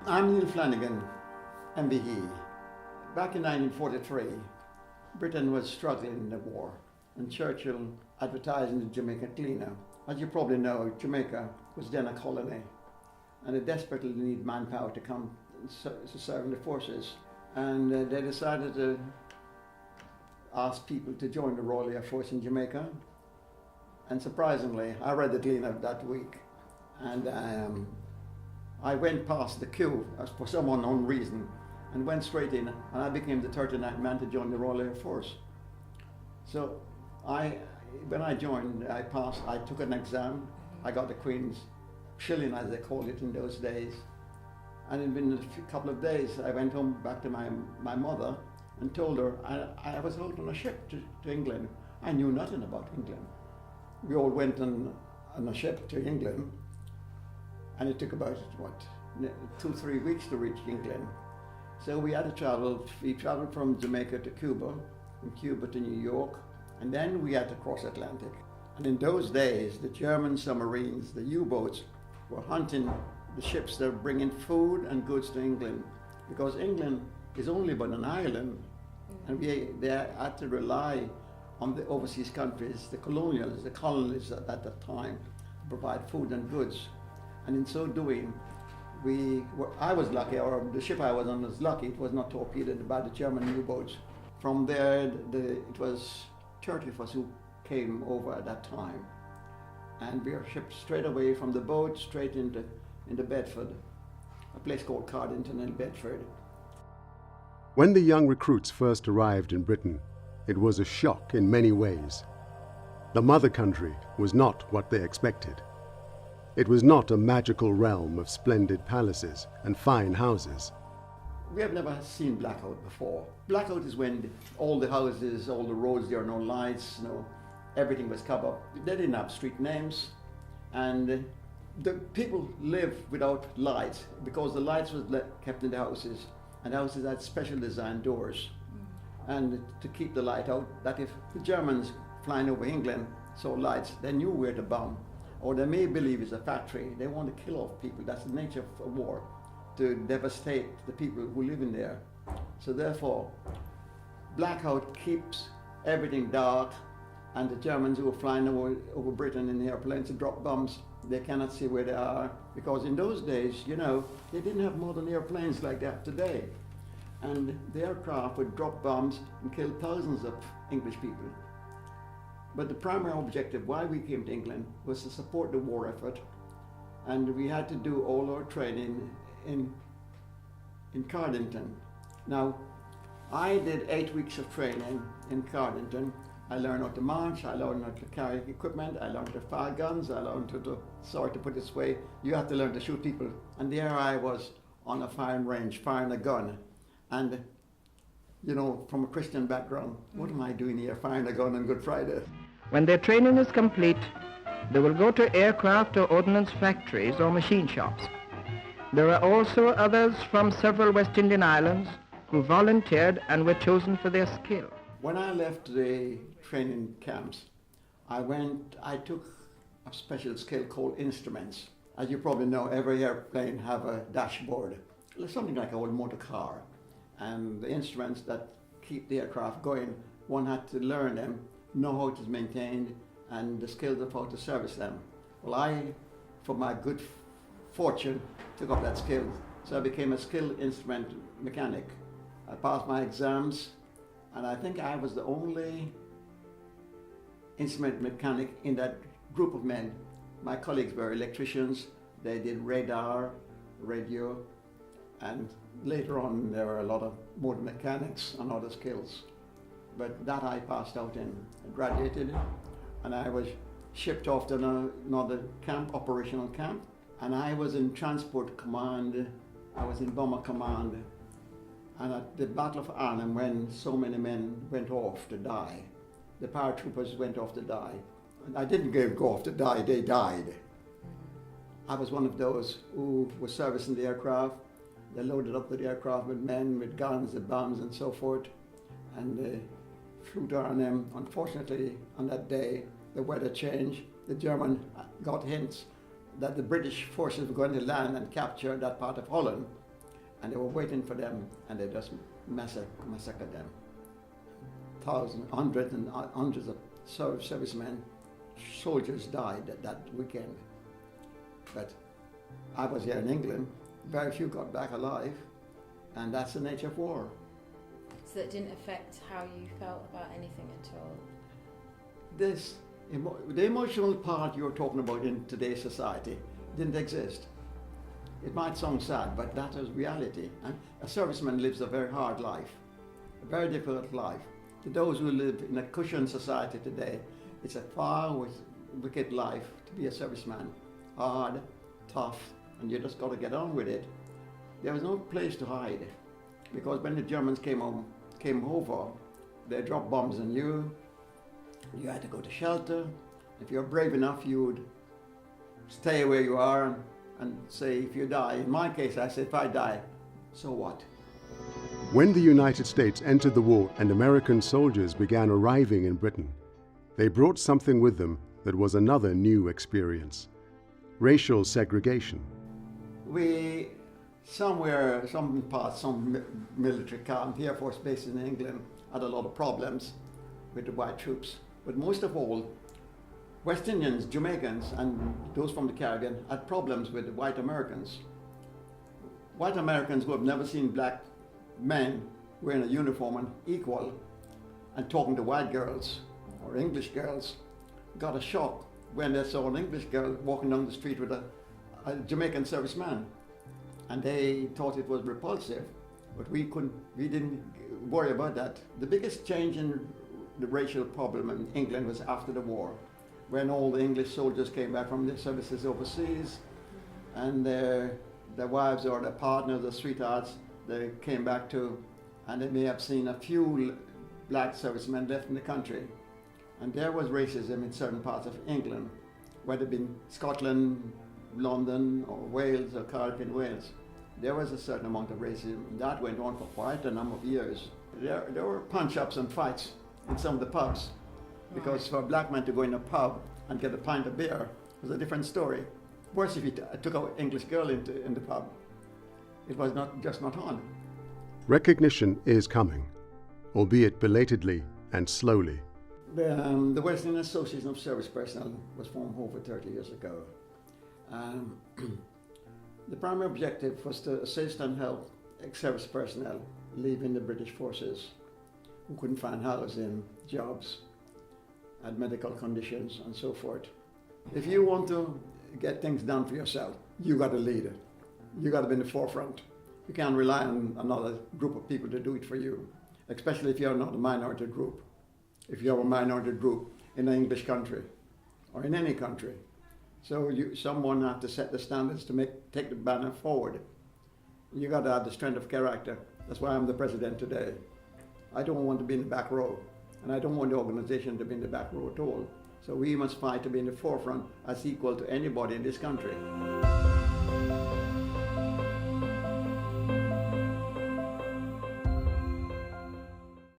I'm Neil Flanigan, MBE. Back in 1943, Britain was struggling in the war, and Churchill advertised in the Jamaica Cleaner. As you probably know, Jamaica was then a colony, and they desperately need manpower to come to serve in the forces. And they decided to ask people to join the Royal Air Force in Jamaica. And surprisingly, I read the Cleaner that week, and I went past the queue for some unknown reason and went straight in, and I became the 39th man to join the Royal Air Force. So when I joined, I took an exam, I got the Queen's shilling as they called it in those days. And in a couple of days, I went home back to my mother and told her I was out on a ship to England. I knew nothing about England. We all went on a ship to England, and it took about, 2-3 weeks to reach England. So we had to travel. We traveled from Jamaica to Cuba, from Cuba to New York, and then we had to cross Atlantic. And in those days, the German submarines, the U-boats, were hunting the ships that were bringing food and goods to England, because England is only but an island, and they had to rely on the overseas countries, the colonies at that time, to provide food and goods. And in so doing, I was lucky, or the ship I was on was lucky, it was not torpedoed by the German U-boats. From there, it was 30 of us who came over at that time. And we were shipped straight away from the boat, straight into Bedford, a place called Cardington in Bedford. When the young recruits first arrived in Britain, it was a shock in many ways. The mother country was not what they expected. It was not a magical realm of splendid palaces and fine houses. We have never seen blackout before. Blackout is when all the houses, all the roads, there are no lights, everything was covered. They didn't have street names, and the people live without lights because the lights was kept in the houses, and the houses had special design doors. And to keep the light out, that if the Germans flying over England saw lights, they knew where to bomb. Or they may believe it's a factory. They want to kill off people. That's the nature of a war, to devastate the people who live in there. So therefore, blackout keeps everything dark, and the Germans who are flying over Britain in airplanes to drop bombs, they cannot see where they are, because in those days, they didn't have modern airplanes like they have today. And the aircraft would drop bombs and kill thousands of English people. But the primary objective why we came to England was to support the war effort, and we had to do all our training in Cardington. Now, I did 8 weeks of training in Cardington. I learned how to march, I learned how to carry equipment, I learned to fire guns, I learned to put it this way, you have to learn to shoot people. And there I was on a firing range, firing a gun. And, from a Christian background, what am I doing here, firing a gun on Good Friday? When their training is complete, they will go to aircraft or ordnance factories or machine shops. There are also others from several West Indian islands who volunteered and were chosen for their skill. When I left the training camps, I took a special skill called instruments. As you probably know, every airplane have a dashboard, something like an old motor car. And the instruments that keep the aircraft going, one had to learn them, know how it is maintained, and the skills of how to service them. Well, I, for my good fortune, took up that skill. So I became a skilled instrument mechanic. I passed my exams, and I think I was the only instrument mechanic in that group of men. My colleagues were electricians, they did radar, radio, and later on there were a lot of motor mechanics and other skills. But that I passed out in, graduated, and I was shipped off to another camp, operational camp, and I was in transport command, I was in bomber command, and at the Battle of Arnhem, when so many men went off to die, the paratroopers went off to die. And I didn't go off to die, they died. I was one of those who was servicing the aircraft. They loaded up the aircraft with men, with guns, with bombs and so forth, and flew to Arnhem. Unfortunately, on that day, the weather changed. The German got hints that the British forces were going to land and capture that part of Holland. and they were waiting for them, and they just massacred them. Thousands, hundreds of servicemen, soldiers died that weekend. But I was here in England, very few got back alive, and that's the nature of war. So that didn't affect how you felt about anything at all? The emotional part you're talking about in today's society didn't exist. It might sound sad, but that is reality. And a serviceman lives a very hard life, a very difficult life. To those who live in a cushioned society today, it's a far wicked life to be a serviceman. Hard, tough, and you just got to get on with it. There was no place to hide, because when the Germans came over, they dropped bombs on you. You had to go to shelter. If you're brave enough, you would stay where you are and say, if you die. In my case, I said, if I die, so what? When the United States entered the war and American soldiers began arriving in Britain, they brought something with them that was another new experience: racial segregation. Some military camp, the Air Force base in England, had a lot of problems with the white troops. But most of all, West Indians, Jamaicans, and those from the Caribbean had problems with the white Americans. White Americans who have never seen black men wearing a uniform and equal and talking to white girls or English girls got a shock when they saw an English girl walking down the street with a Jamaican serviceman. And they thought it was repulsive, but we didn't worry about that. The biggest change in the racial problem in England was after the war, when all the English soldiers came back from their services overseas, and their wives or their partners, their sweethearts, they came back to, and they may have seen a few black servicemen left in the country. And there was racism in certain parts of England, whether it been Scotland, London, or Wales, or Caribbean Wales. There was a certain amount of racism, and that went on for quite a number of years. There were punch-ups and fights in some of the pubs, because for a black man to go in a pub and get a pint of beer was a different story. Worse if he took an English girl in the pub. It was not on. Recognition is coming, albeit belatedly and slowly. The West Indian Association of Service Personnel was formed over 30 years ago. The primary objective was to assist and help ex-service personnel leaving the British forces who couldn't find housing, jobs, had medical conditions, and so forth. If you want to get things done for yourself, you got to lead it. You got to be in the forefront. You can't rely on another group of people to do it for you, especially if you're not a minority group. If you're a minority group in an English country or in any country. So someone has to set the standards to take the banner forward. You got to have the strength of character. That's why I'm the president today. I don't want to be in the back row, and I don't want the organization to be in the back row at all. So we must fight to be in the forefront as equal to anybody in this country.